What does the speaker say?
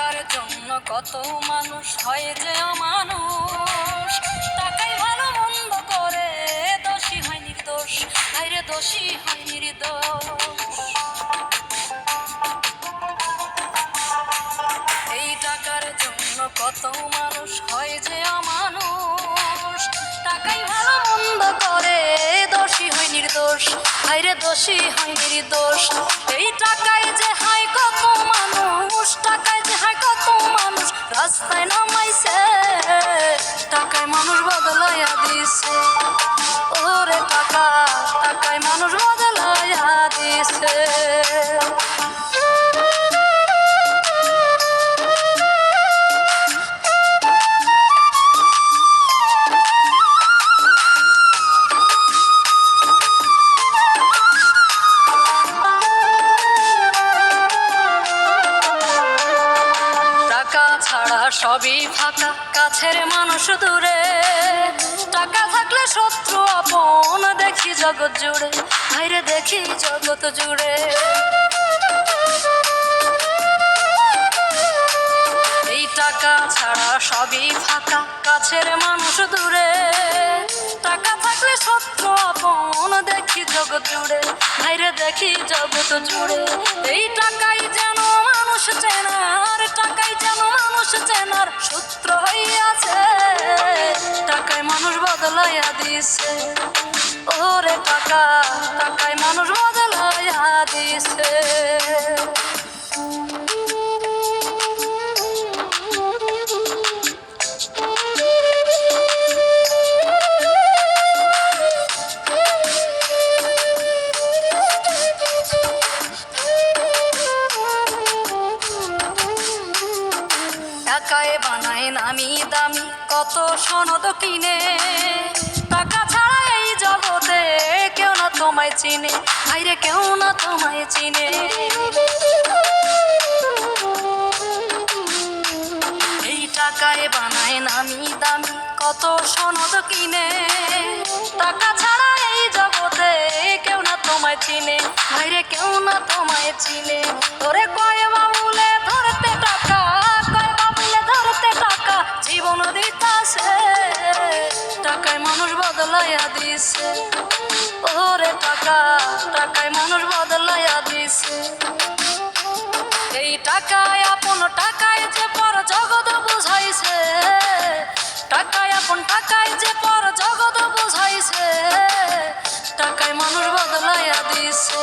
টাকার জন্য কত মানুষ হয় যে অমানুষ, টাকাই ভালো মন্দ করে, দোষী হয় নির্দোষ, আইরে দোষী হয় নির্দোষ। এই টাকার জন্য কত মানুষ হয় যে অমানুষ, টাকাই ভালো মন্দ করে, দোষী হয় নির্দোষ, আইরে দোষী হয় নির্দোষ। এই টাকায় যে হয় কত মানুষ, টাকায় যে হয় কত মানুষ রাস্তায় নামাইছে, টাকায় মানুষ বদলাইয়া দিছে। ওরে টাকা, টাকায় মানুষ বদলাইয়া দিছে। ছাড়া সবই ফাঁকা, কাছের মানুষ দূরে, টাকা থাকলে শত্রু আপন দেখি জগৎ জুড়ে, ভাইরে দেখি জগৎ জুড়ে। এই টাকা ছাড়া সবই ফাঁকা, কাছের মানুষ দূরে, টাকা থাকলে শত্রু আপন দেখি জগৎ জুড়ে, ভাইরে দেখি জগৎ জুড়ে। এই টাকাই যেন মানুষ চেনার, টাকাই যেন মানুষ চেনার সূত্র হইয়াছে, টাকায় মানুষ বদলাইয়া দিছে। ওরে টাকা, টাকায় মানুষ বদলাইয়া দিছে। টাকায় বানায় নামি দামি কত সনদ কিনে, টাকা ছাড়া এই জগতে কেউ না তোমায় চিনে, আইরে কেউ না তোমায় চিনে। এই টাকায় বানায় নামি দামি কত সনদ কিনে, টাকা ছাড়া এই জগতে কেউ না তোমায় চিনে, আইরে কেউ না তোমায় চিনে। তোরে কয় বাবুলে ধরতে টাকা, টাকা জীবন দিতাছে, টাকায় মানুষ বদলাইয়া দিছে। ওরে টাকা, টাকায় মানুষ বদলাইয়া দিছে। এই টাকায় আপন, টাকায় যে পর জগৎ বুঝাইছে, টাকায় আপন, টাকায় যে পর জগৎ বুঝাইছে, টাকায় মানুষ বদলাইয়া দিছে।